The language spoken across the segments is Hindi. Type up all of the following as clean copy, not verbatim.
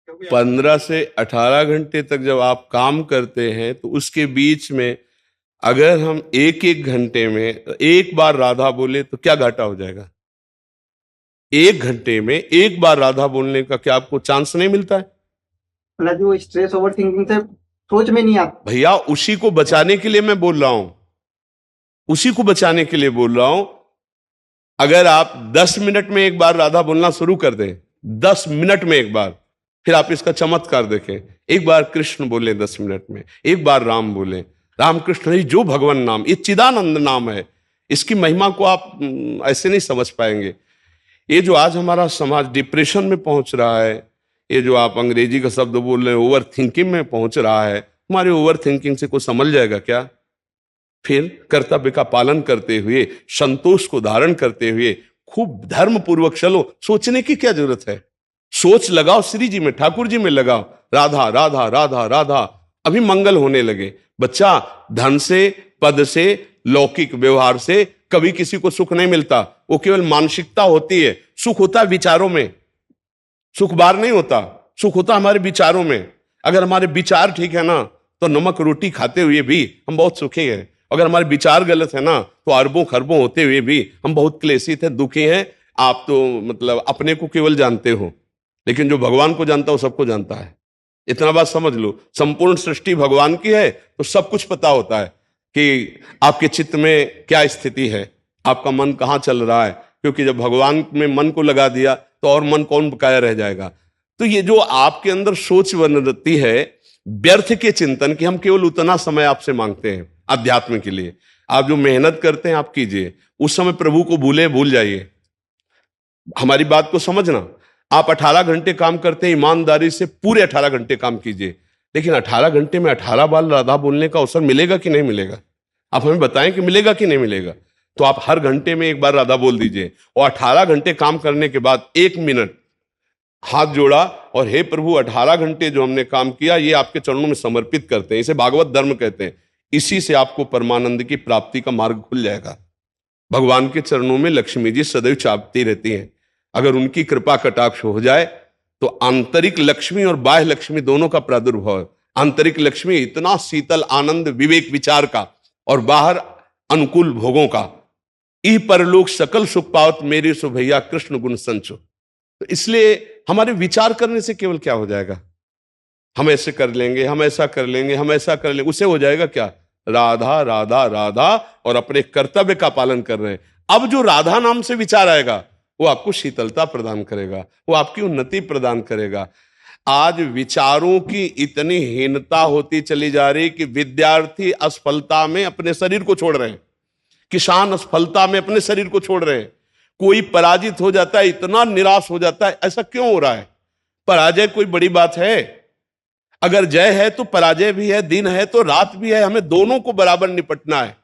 15 से 18 घंटे तक जब आप काम करते हैं तो उसके बीच में अगर हम एक एक घंटे में एक बार राधा बोले तो क्या घाटा हो जाएगा? एक घंटे में एक बार राधा बोलने का क्या आपको चांस नहीं मिलता है? वो स्ट्रेस ओवर थिंकिंग से सोच में नहीं आता भैया उसी को बचाने के लिए मैं बोल रहा हूं, उसी को बचाने के लिए बोल रहा हूं। अगर आप 10 मिनट में एक बार राधा बोलना शुरू कर दें, 10 मिनट में एक बार, फिर आप इसका चमत्कार देखें। एक बार कृष्ण बोले 10 मिनट में, एक बार राम बोले, राम कृष्ण ही जो भगवान नाम, ये चिदानंद नाम है, इसकी महिमा को आप ऐसे नहीं समझ पाएंगे। ये जो आज हमारा समाज डिप्रेशन में पहुंच रहा है, ये जो आप अंग्रेजी का शब्द बोल रहे हैं ओवर थिंकिंग में पहुंच रहा है, हमारे ओवर थिंकिंग से कोई समझ जाएगा क्या? फिर कर्तव्य का पालन करते हुए, संतोष को धारण करते हुए खूब धर्म पूर्वक चलो। सोचने की क्या जरूरत है? सोच लगाओ श्री जी में, ठाकुर जी में लगाओ, राधा राधा राधा राधा, अभी मंगल होने लगे। बच्चा धन से, पद से, लौकिक व्यवहार से कभी किसी को सुख नहीं मिलता, वो केवल मानसिकता होती है। सुख होता है विचारों में, सुख बाहर नहीं होता, सुख होता हमारे विचारों में। अगर हमारे विचार ठीक है ना तो नमक रोटी खाते हुए भी हम बहुत सुखी हैं। अगर हमारे विचार गलत है ना तो अरबों खरबों होते हुए भी हम बहुत क्लेशित हैं, दुखी हैं। आप तो मतलब अपने को केवल जानते हो, लेकिन जो भगवान को जानता है वो सबको जानता है। इतना बात समझ लो, संपूर्ण सृष्टि भगवान की है तो सब कुछ पता होता है कि आपके चित्त में क्या स्थिति है, आपका मन कहाँ चल रहा है। क्योंकि जब भगवान में मन को लगा दिया तो और मन कौन बकाया रह जाएगा। तो ये जो आपके अंदर सोच बनती है व्यर्थ के चिंतन की, हम केवल उतना समय आपसे मांगते हैं अध्यात्म के लिए। आप जो मेहनत करते हैं आप कीजिए, उस समय प्रभु को भूल जाइए। हमारी बात को समझना, आप 18 घंटे काम करते हैं, ईमानदारी से पूरे 18 घंटे काम कीजिए, लेकिन 18 घंटे में 18 बार राधा बोलने का अवसर मिलेगा कि नहीं मिलेगा? आप हमें बताएं कि मिलेगा कि नहीं मिलेगा। तो आप हर घंटे में एक बार राधा बोल दीजिए, और 18 घंटे काम करने के बाद 1 मिनट हाथ जोड़ा और हे प्रभु 18 घंटे जो हमने काम किया ये आपके चरणों में समर्पित करते हैं। इसे भागवत धर्म कहते हैं। इसी से आपको परमानंद की प्राप्ति का मार्ग खुल जाएगा। भगवान के चरणों में लक्ष्मी जी सदैव चापती रहती हैं। अगर उनकी कृपा कटाक्ष हो जाए तो आंतरिक लक्ष्मी और बाह्य लक्ष्मी दोनों का प्रादुर्भाव है। आंतरिक लक्ष्मी इतना शीतल आनंद विवेक विचार का, और बाहर अनुकूल भोगों का। ई परलोक सकल सुख पावत मेरे सो भैया कृष्ण गुण संचो। तो इसलिए हमारे विचार करने से केवल क्या हो जाएगा? हम ऐसे कर लेंगे, हम ऐसा कर लेंगे, हम ऐसा कर लेंगे, उसे हो जाएगा क्या? राधा राधा राधा, और अपने कर्तव्य का पालन कर रहे हैं। अब जो राधा नाम से विचार आएगा वो आपको शीतलता प्रदान करेगा, वो आपकी उन्नति प्रदान करेगा। आज विचारों की इतनी हीनता होती चली जा रही कि विद्यार्थी असफलता में अपने शरीर को छोड़ रहे हैं, किसान असफलता में अपने शरीर को छोड़ रहे हैं। कोई पराजित हो जाता है इतना निराश हो जाता है। ऐसा क्यों हो रहा है? पराजय कोई बड़ी बात है? अगर जय है तो पराजय भी है, दिन है तो रात भी है, हमें दोनों को बराबर निपटना है।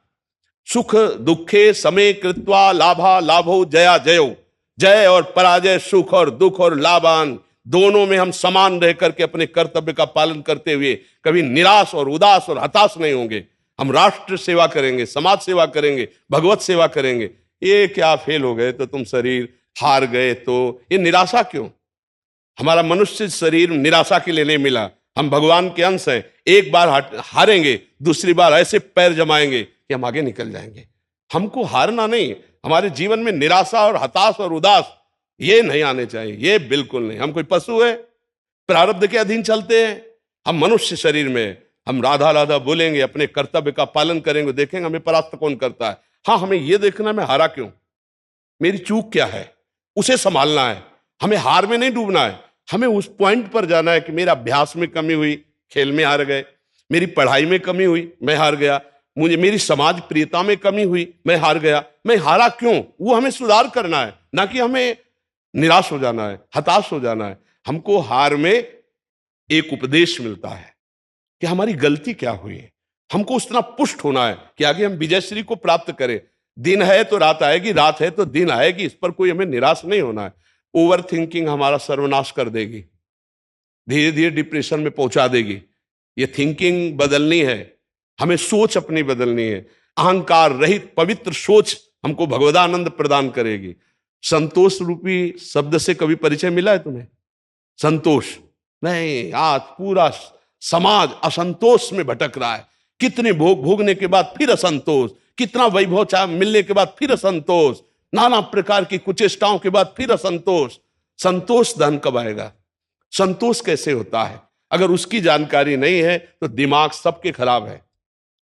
सुख दुखे समय कृत्वा लाभा लाभो जया जयो। जय और पराजय, सुख और दुख और लाभान, दोनों में हम समान रह करके अपने कर्तव्य का पालन करते हुए कभी निराश और उदास और हताश नहीं होंगे। हम राष्ट्र सेवा करेंगे, समाज सेवा करेंगे, भगवत सेवा करेंगे। ये क्या फेल हो गए तो तुम शरीर हार गए तो ये निराशा क्यों? हमारा मनुष्य शरीर निराशा के लिए नहीं मिला। हम भगवान के अंश हैं। एक बार हारेंगे, दूसरी बार ऐसे पैर जमाएंगे कि हम आगे निकल जाएंगे। हमको हारना नहीं, हमारे जीवन में निराशा और हताश और उदास ये नहीं आने चाहिए, ये बिल्कुल नहीं। हम कोई पशु है? प्रारब्ध के अधीन चलते हैं। हम मनुष्य शरीर में हम राधा राधा बोलेंगे, अपने कर्तव्य का पालन करेंगे, देखेंगे हमें परास्त कौन करता है। हाँ, हमें यह देखना मैं हारा क्यों, मेरी चूक क्या है, उसे संभालना है। हमें हार में नहीं डूबना है, हमें उस पॉइंट पर जाना है कि मेरा अभ्यास में कमी हुई, खेल में हार गए, मेरी पढ़ाई में कमी हुई, मैं हार गया, मुझे मेरी समाज प्रियता में कमी हुई, मैं हार गया। मैं हारा क्यों, वो हमें सुधार करना है, ना कि हमें निराश हो जाना है, हताश हो जाना है। हमको हार में एक उपदेश मिलता है कि हमारी गलती क्या हुई है। हमको उतना पुष्ट होना है कि आगे हम विजयश्री को प्राप्त करें। दिन है तो रात आएगी, रात है तो दिन आएगी, इस पर कोई हमें निराश नहीं होना है। ओवर थिंकिंग हमारा सर्वनाश कर देगी, धीरे धीरे डिप्रेशन में पहुंचा देगी। ये थिंकिंग बदलनी है, हमें सोच अपनी बदलनी है। अहंकार रहित पवित्र सोच हमको भगवदानंद प्रदान करेगी। संतोष रूपी शब्द से कभी परिचय मिला है तुम्हें? संतोष, नहीं, आज पूरा समाज असंतोष में भटक रहा है। कितने भोग भोगने के बाद फिर असंतोष, कितना वैभव चाह मिलने के बाद फिर असंतोष, नाना प्रकार की कुचेष्टाओं के बाद फिर असंतोष। संतोष धन कब आएगा? संतोष कैसे होता है? अगर उसकी जानकारी नहीं है तो दिमाग सबके खराब है।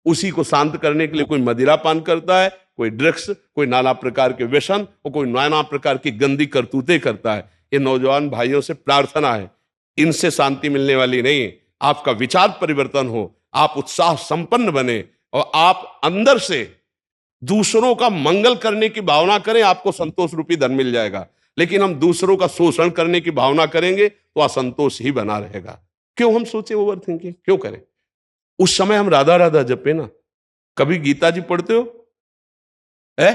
उसी को शांत करने के लिए कोई मदिरा पान करता है, कोई ड्रग्स, कोई नाना प्रकार के व्यसन और कोई नाना प्रकार की गंदी करतूतें करता है। ये नौजवान भाइयों से प्रार्थना है, इनसे शांति मिलने वाली नहीं है। आपका विचार परिवर्तन हो, आप उत्साह संपन्न बने और आप अंदर से दूसरों का मंगल करने की भावना करें, आपको संतोष रूपी धन मिल जाएगा। लेकिन हम दूसरों का शोषण करने की भावना करेंगे तो असंतोष ही बना रहेगा। क्यों हम सोचे ओवर थिंकिंग क्यों करें? उस समय हम राधा राधा जपे ना। कभी गीता जी पढ़ते हो है?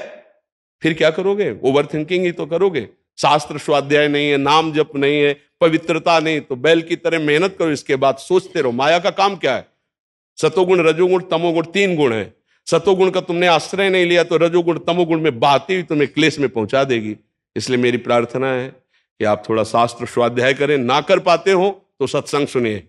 फिर क्या करोगे? ओवर थिंकिंग ही तो करोगे। शास्त्र स्वाध्याय नहीं है, नाम जप नहीं है, पवित्रता नहीं, तो बैल की तरह मेहनत करो। इसके बाद सोचते रहो। माया का काम क्या है? सतोगुण, रजोगुण, तमोगुण, 3 गुण है। सतोगुण का तुमने आश्रय नहीं लिया तो रजोगुण तमोगुण में बहती हुई तुम्हें क्लेश में पहुंचा देगी। इसलिए मेरी प्रार्थना है कि आप थोड़ा शास्त्र स्वाध्याय करें। ना कर पाते हो तो सत्संग सुनिए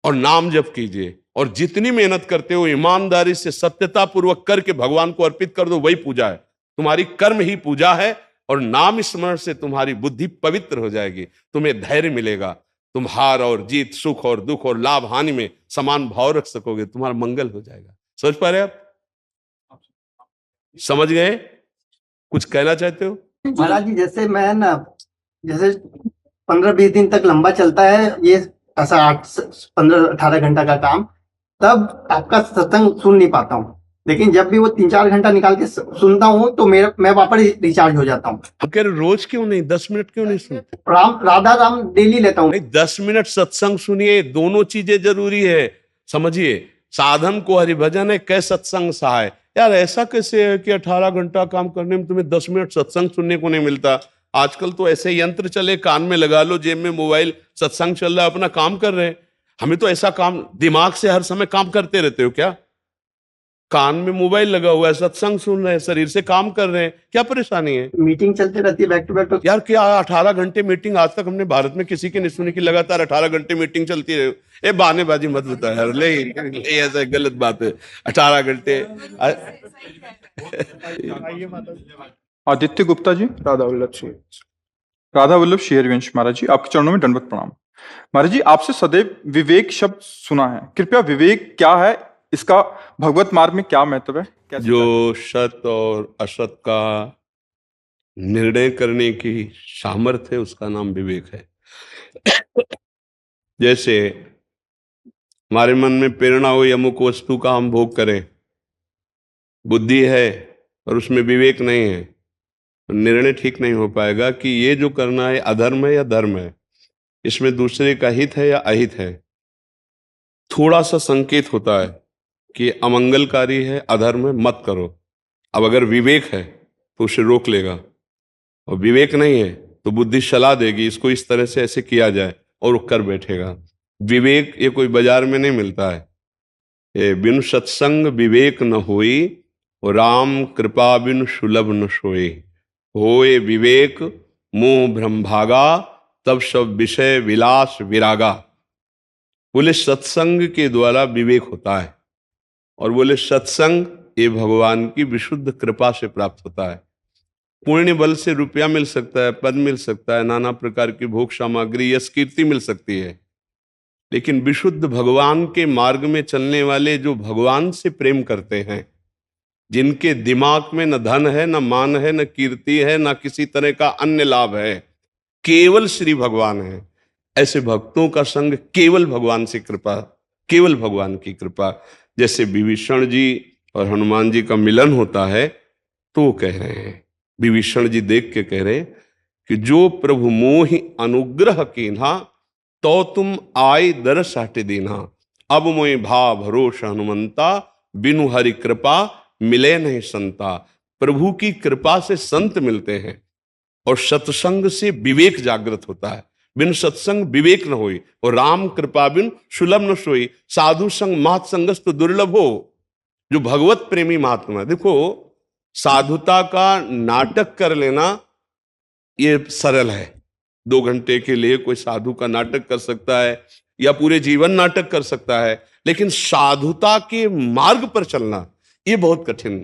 और नाम जप कीजिए, और जितनी मेहनत करते हो ईमानदारी से सत्यता पूर्वक करके भगवान को अर्पित कर दो। वही पूजा है, तुम्हारी कर्म ही पूजा है। और नाम स्मरण से तुम्हारी बुद्धि पवित्र हो जाएगी, तुम्हें धैर्य मिलेगा, तुम हार और जीत, सुख और दुख और लाभ हानि में समान भाव रख सकोगे, तुम्हारा मंगल हो जाएगा। समझ पा रहे आप? समझ गए? कुछ कहना चाहते हो? महाराज जी, जैसे मैं ना, जैसे 15-20 दिन तक लंबा चलता है ये ऐसा 8-15-18 घंटा का काम, तब आपका सत्संग सुन नहीं पाता हूँ। लेकिन जब भी वो 3-4 घंटा निकाल के सुनता हूँ तो मैं वापस रिचार्ज हो जाता हूँ। अगर रोज क्यों नहीं, 10 मिनट क्यों नहीं सुनते? राधा राम डेली लेता हूँ। नहीं, 10 मिनट सत्संग सुनिए, दोनों चीजें जरूरी है। समझिए, साधन को हरिभजन है, कै सत्संग सहाय। यार ऐसा कैसे है कि 18 घंटा काम करने में तुम्हें 10 मिनट सत्संग सुनने को नहीं मिलता? आजकल तो ऐसे यंत्र चले, कान में लगा लो, जेब में मोबाइल, सत्संग चल रहा है, अपना काम कर रहे हैं। हमें तो ऐसा काम, दिमाग से हर समय काम करते रहते हो क्या? कान में मोबाइल लगा हुआ है, सत्संग सुन रहे हैं, शरीर से काम कर रहे हैं, क्या परेशानी है? मीटिंग चलती रहती है बैक टू बैक। तो यार क्या 18 घंटे मीटिंग आज तक हमने भारत में किसी की नहीं सुनी कि लगातार 18 घंटे मीटिंग चलती रहे। ए बहानेबाजी मत बता यार, ले ऐसा गलत बात है 18 घंटे। आदित्य गुप्ता जी, राधा वल्लभ शेरवंश महाराज जी, आपके चरणों में दंडवत प्रणाम। महाराज जी, आपसे सदैव विवेक शब्द सुना है, कृपया विवेक क्या है, इसका भगवत मार्ग में क्या महत्व है? जो सत और असत का निर्णय करने की सामर्थ्य है उसका नाम विवेक है। जैसे हमारे मन में प्रेरणा हो अमुक वस्तु का हम भोग करें, बुद्धि है और उसमें विवेक नहीं है, तो निर्णय ठीक नहीं हो पाएगा कि ये जो करना है अधर्म है या धर्म है, इसमें दूसरे का हित है या अहित है। थोड़ा सा संकेत होता है कि अमंगलकारी है, अधर्म है, मत करो। अब अगर विवेक है तो उसे रोक लेगा, और विवेक नहीं है तो बुद्धि सलाह देगी इसको इस तरह से ऐसे किया जाए, और वो कर बैठेगा। विवेक ये कोई बाजार में नहीं मिलता है। ये बिनु सत्संग विवेक न होई, और राम कृपा बिनु सुलभ न सोई। होए विवेक मोह भ्रम भागा, तब सब विषय विलास विरागा। बोले सत्संग के द्वारा विवेक होता है, और बोले सत्संग ये भगवान की विशुद्ध कृपा से प्राप्त होता है। पुण्य बल से रुपया मिल सकता है, पद मिल सकता है, नाना प्रकार की भोग सामग्री, यश कीर्ति मिल सकती है, लेकिन विशुद्ध भगवान के मार्ग में चलने वाले जो भगवान से प्रेम करते हैं, जिनके दिमाग में न धन है, न मान है, न कीर्ति है, न किसी तरह का अन्य लाभ है, केवल श्री भगवान है, ऐसे भक्तों का संग केवल भगवान से कृपा, केवल भगवान की कृपा। जैसे विभीषण जी और हनुमान जी का मिलन होता है तो वो कह रहे हैं, विभीषण जी देख के कह रहे हैं कि जो प्रभु मोहि अनुग्रह कीन्हा, तो तुम आय दरस हट दीन्हा। अब मोहि भाव भरोस हनुमंता, बिनु हरि कृपा मिले नहीं संता। प्रभु की कृपा से संत मिलते हैं, और सत्संग से विवेक जागृत होता है। बिन सत्संग विवेक न होई, और राम कृपा बिन सुलभ न सोई। साधु संग महत संगस तो दुर्लभ हो। जो भगवत प्रेमी महात्मा, देखो साधुता का नाटक कर लेना ये सरल है, 2 घंटे के लिए कोई साधु का नाटक कर सकता है या पूरे जीवन नाटक कर सकता है, लेकिन साधुता के मार्ग पर चलना ये बहुत कठिन